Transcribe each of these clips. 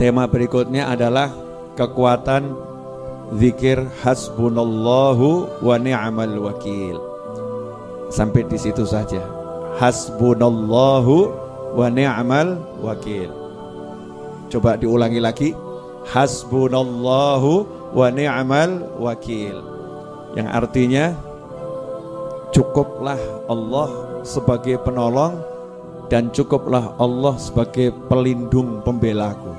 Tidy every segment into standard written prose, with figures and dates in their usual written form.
Tema berikutnya adalah kekuatan zikir hasbunallahu wa ni'mal wakil. Sampai di situ saja. Hasbunallahu wa ni'mal wakil. Coba diulangi lagi. Hasbunallahu wa ni'mal wakil. Yang artinya cukuplah Allah sebagai penolong dan cukuplah Allah sebagai pelindung pembelaku.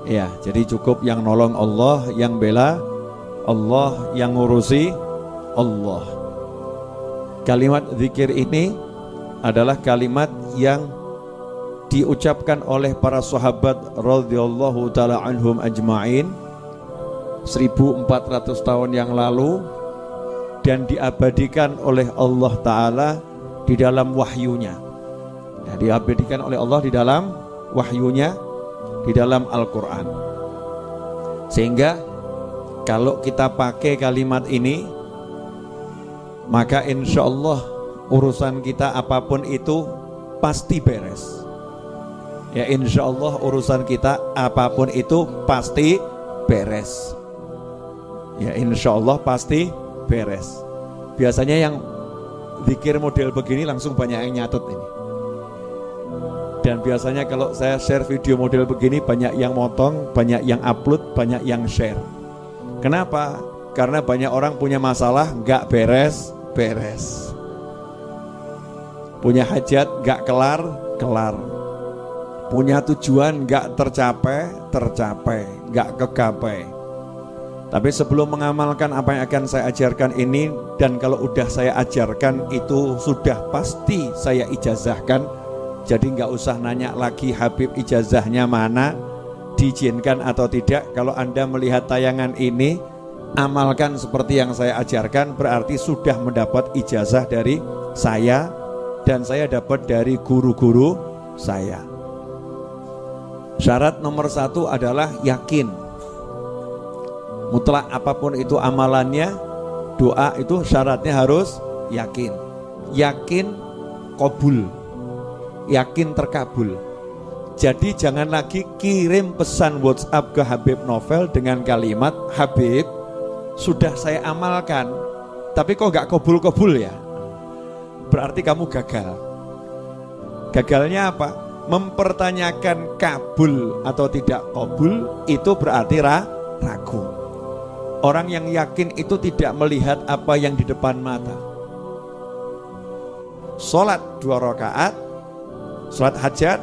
Ya, jadi cukup yang nolong Allah, yang bela Allah, yang ngurusi Allah. Kalimat zikir ini adalah kalimat yang diucapkan oleh para sahabat radhiyallahu taala anhum ajma'in 1400 tahun yang lalu, dan diabadikan oleh Allah taala di dalam wahyunya. Ya, diabadikan oleh Allah di dalam wahyunya, di dalam Al-Quran. Sehingga kalau kita pakai kalimat ini, maka insya Allah urusan kita apapun itu pasti beres. Ya, insya Allah urusan kita apapun itu pasti beres. Ya, insya Allah pasti beres. Biasanya yang zikir model begini langsung banyak yang nyatet ini. Dan biasanya kalau saya share video model begini, banyak yang motong, banyak yang upload, banyak yang share. Kenapa? Karena banyak orang punya masalah nggak beres-beres. Punya hajat nggak kelar-kelar. Punya tujuan nggak tercapai, nggak kegapai. Tapi sebelum mengamalkan apa yang akan saya ajarkan ini, dan kalau udah saya ajarkan itu sudah pasti saya ijazahkan. Jadi nggak usah nanya lagi Habib ijazahnya mana, diizinkan atau tidak. Kalau Anda melihat tayangan ini, amalkan seperti yang saya ajarkan, berarti sudah mendapat ijazah dari saya, dan saya dapat dari guru-guru saya. Syarat nomor 1 adalah yakin. Mutlak apapun itu amalannya, doa itu syaratnya harus yakin. Yakin qabul, yakin terkabul. Jadi jangan lagi kirim pesan WhatsApp ke Habib Novel dengan kalimat, Habib sudah saya amalkan tapi kok gak kabul-kabul ya. Berarti kamu gagal. Gagalnya apa? Mempertanyakan kabul atau tidak kabul, itu berarti ragu. Orang yang yakin itu tidak melihat apa yang di depan mata. Sholat 2 rakaat, sholat hajat,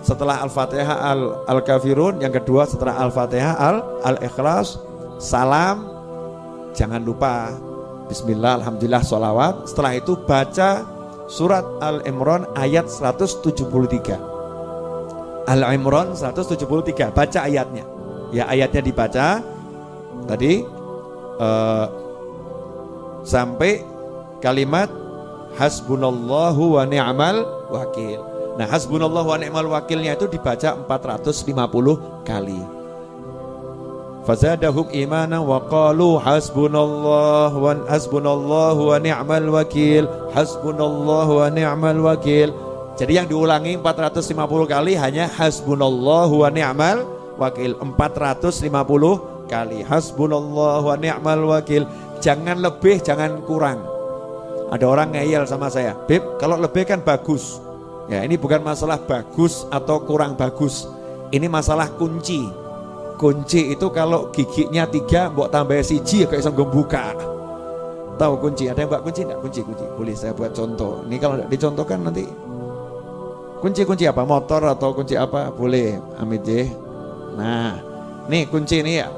setelah Al-Fatihah Al-Kafirun, yang kedua setelah Al-Fatihah Al-Ikhlas, salam, jangan lupa Bismillah, Alhamdulillah, sholawat. Setelah itu baca surat Al-Imran ayat 173. Al-Imran 173, baca ayatnya. Ya, ayatnya dibaca tadi sampai kalimat hasbunallahu wa ni'mal wakil. Nah, hasbunallahu wa ni'mal wakilnya itu dibaca 450 kali. Fazadahum imanan wa qalu hasbunallahu wa ni'mal wakil, hasbunallahu wa ni'mal wakil. Jadi yang diulangi 450 kali hanya hasbunallahu wa ni'mal wakil, 450 kali hasbunallahu wa ni'mal wakil. Jangan lebih, jangan kurang. Ada orang ngeyel sama saya, Bib, kalau lebih kan bagus. Ya, ini bukan masalah bagus atau kurang bagus. Ini masalah kunci. Kunci itu kalau giginya 3, mbok tambah siji kayak bisa buka. Tahu kunci? Ada yang buat kunci enggak? Kunci. Boleh saya buat contoh. Ini kalau tidak dicontohkan nanti. Kunci apa? Motor atau kunci apa? Boleh, Amit J. Nah, nih kunci ini ya.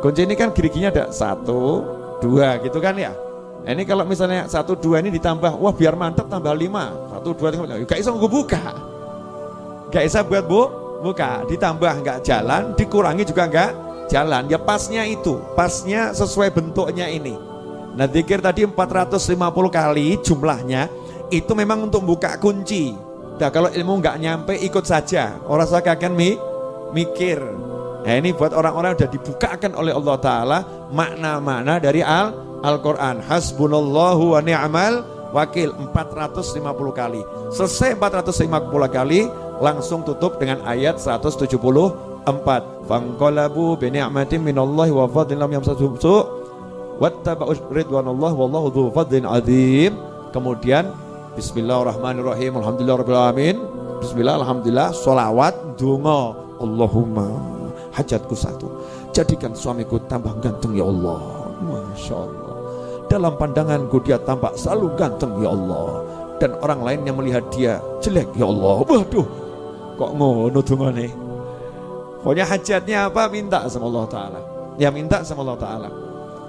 Kunci ini kan giginya ada 1, 2 gitu kan ya. Nah, ini kalau misalnya 1, 2 ini ditambah, wah biar mantap tambah 5. 1, 2, 3, gak bisa buka. Gak bisa buat buka. Ditambah nggak jalan, dikurangi juga nggak jalan. Ya pasnya itu, pasnya sesuai bentuknya ini. Nah, zikir tadi 450 kali jumlahnya, itu memang untuk buka kunci. Nah, kalau ilmu nggak nyampe ikut saja, orang usah kakek mikir. Nah, ini buat orang-orang yang sudah dibukakan oleh Allah Ta'ala makna-makna dari Al-Quran. Hasbunallahu wa ni'mal wakil 450 kali. Selesai 450 kali, langsung tutup dengan ayat 174. Fanqalabu bi ni'matin minallahi wa fadlin lam yamsasuhum su' wattaba'u ridwanallah wallahu dzu fadlin 'adzim. Kemudian bismillahirrahmanirrahim, alhamdulillahirabbil alamin. Bismillah, alhamdulillah, sholawat, donga, Allahumma hajatku satu, jadikan suamiku tambah ganteng ya Allah. Masya Allah, dalam pandanganku dia tampak selalu ganteng ya Allah, dan orang lain yang melihat dia jelek ya Allah. Waduh, kok ngono dongane. Pokoknya hajatnya apa, minta sama Allah Ta'ala. Ya minta sama Allah Ta'ala.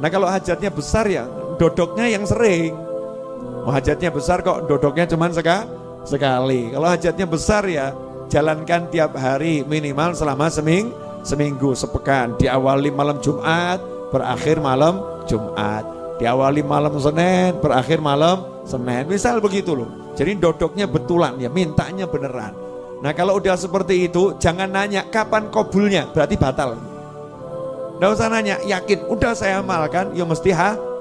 Nah kalau hajatnya besar ya dodoknya yang sering. Oh, hajatnya besar kok dodoknya cuman sekali. Kalau hajatnya besar ya jalankan tiap hari minimal selama seminggu, sepekan. Diawali malam Jumat, berakhir malam Jumat. Diawali malam Senin, berakhir malam Senin. Misal begitu loh. Jadi dodoknya betulan ya, mintanya beneran. Nah kalau udah seperti itu jangan nanya kapan kabulnya, berarti batal. Nggak usah nanya, yakin udah saya amalkan ya mesti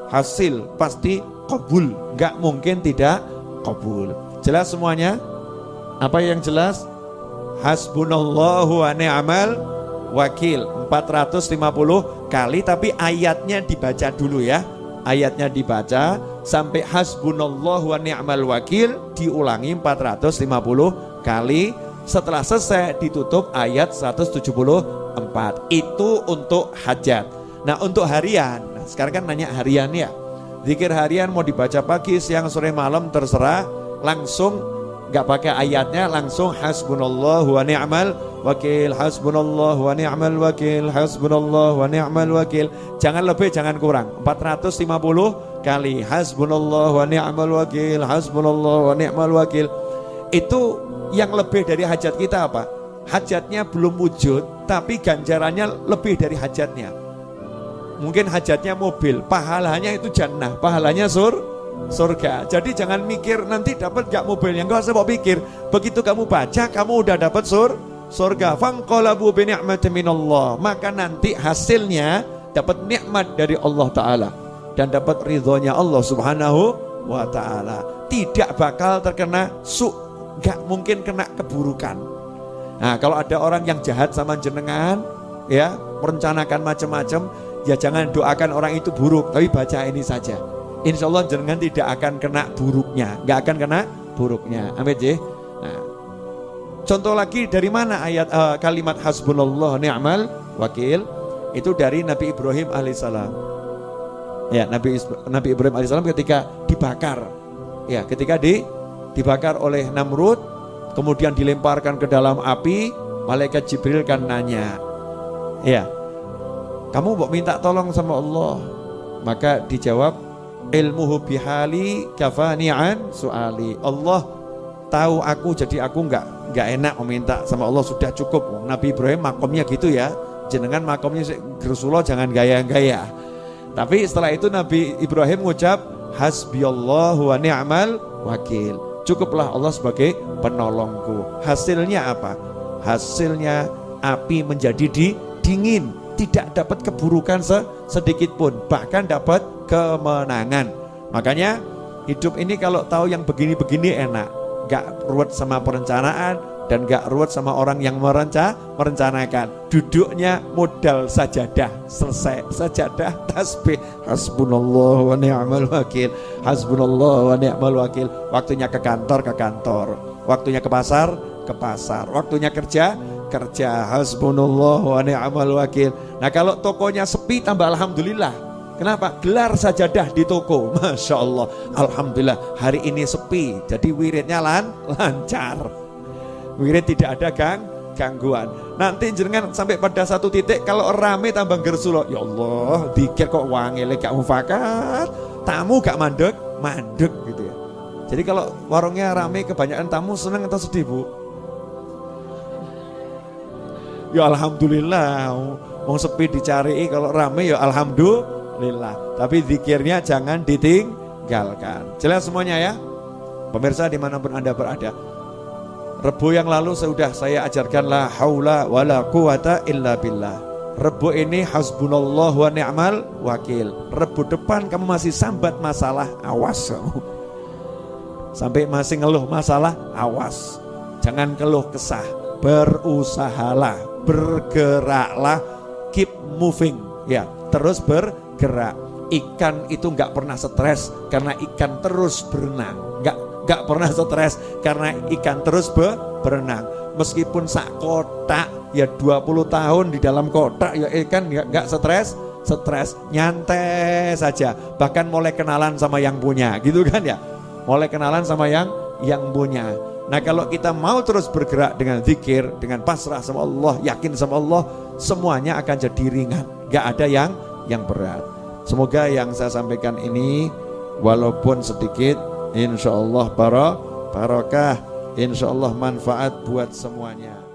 hasil, pasti kabul, nggak mungkin tidak kabul. Jelas semuanya? Apa yang jelas? Hasbunallahu wa ni'mal wakil 450 kali, tapi ayatnya dibaca dulu ya. Ayatnya dibaca sampai hasbunallahu wa ni'mal wakil, diulangi 450 kali. Setelah selesai ditutup ayat 174. Itu untuk hajat. Nah untuk harian, nah, sekarang kan nanya harian ya. Zikir harian mau dibaca pagi, siang, sore, malam terserah. Langsung nggak pakai ayatnya, langsung hasbunallahu wa ni'mal wakil, hasbunallahu wa ni'mal wakil, hasbunallahu wa ni'mal wakil. Jangan lebih, jangan kurang. 450 kali hasbunallahu wa ni'mal wakil, hasbunallahu wa ni'mal wakil. Itu yang lebih dari hajat kita apa? Hajatnya belum wujud, tapi ganjarannya lebih dari hajatnya. Mungkin hajatnya mobil, pahalanya itu jannah, pahalanya surga. Jadi jangan mikir nanti dapat gak mobilnya, enggak usah mau pikir. Begitu kamu baca, kamu udah dapat surga. Fanqalabu bi ni'matin minallah, maka nanti hasilnya dapat nikmat dari Allah Ta'ala dan dapat ridhonya Allah Subhanahu wa Ta'ala. Tidak bakal terkena gak mungkin kena keburukan. Nah kalau ada orang yang jahat sama jenengan ya, merencanakan macam-macam, ya jangan doakan orang itu buruk, tapi baca ini saja. Insya Allah jenengan tidak akan kena buruknya, gak akan kena buruknya. Amin ya. Nah, contoh lagi dari mana ayat kalimat hasbunallah ni'mal wakil? Itu dari Nabi Ibrahim alaihissalam. Ya, Nabi Ibrahim alaihissalam ketika dibakar, ya ketika dibakar oleh Namrud, kemudian dilemparkan ke dalam api, malaikat Jibril kan nanya, ya kamu mau minta tolong sama Allah? Maka dijawab, ilmuhu bihali kafani'an su'ali. Allah tahu aku, jadi aku nggak enak meminta sama Allah, sudah cukup. Nabi Ibrahim makomnya gitu ya, jenengan makomnya Rasulullah jangan gaya-gaya. Tapi setelah itu Nabi Ibrahim ngucap hasbiyallahu wa ni'mal wakil, cukuplah Allah sebagai penolongku. Hasilnya apa? Hasilnya api menjadi dingin, tidak dapat keburukan sedikit pun, bahkan dapat kemenangan. Makanya hidup ini kalau tahu yang begini-begini enak, gak ruwet sama perencanaan dan gak ruwet sama orang yang merencanakan. Duduknya modal sajadah, selesai sajadah, tasbih, hasbunallah wa ni'mal wakil, hasbunallah wa ni'mal wakil. Waktunya ke kantor, waktunya ke pasar, waktunya kerja, hasbunallah wa ni'mal wakil. Nah kalau tokonya sepi tambah alhamdulillah. Kenapa? Gelar sajadah di toko, Masya Allah, alhamdulillah hari ini sepi, jadi wiridnya lancar. Wirid tidak ada gangguan. Nanti jenengan sampai pada satu titik kalau rame tambah gersulo, ya Allah, dikir kok wangile gak mufakat, tamu gak mandek gitu ya. Jadi kalau warungnya rame kebanyakan tamu, senang atau sedih Bu? Ya alhamdulillah, mau sepi dicari, kalau rame ya alhamdulillah. Tapi zikirnya jangan ditinggalkan. Jelas semuanya ya? Pemirsa dimanapun Anda berada, Rebo yang lalu sudah saya ajarkan la haula wala quwata illa billah. Rebo ini hasbunallah wa ni'mal wakil. Rebo depan kamu masih sambat masalah, awas kamu. Sampai masih ngeluh masalah, awas. Jangan keluh kesah, berusahalah, bergeraklah, keep moving, ya, terus bergerak. Ikan itu nggak pernah stres karena ikan terus berenang, nggak pernah stres karena ikan terus berenang. Meskipun sak kotak ya 20 tahun di dalam kotak ya ikan nggak stres, nyantai saja. Bahkan mulai kenalan sama yang punya, gitu kan ya. Mulai kenalan sama yang punya. Nah, kalau kita mau terus bergerak dengan zikir, dengan pasrah sama Allah, yakin sama Allah, semuanya akan jadi ringan. Gak ada yang berat. Semoga yang saya sampaikan ini walaupun sedikit, insya Allah barokah, insya Allah manfaat buat semuanya.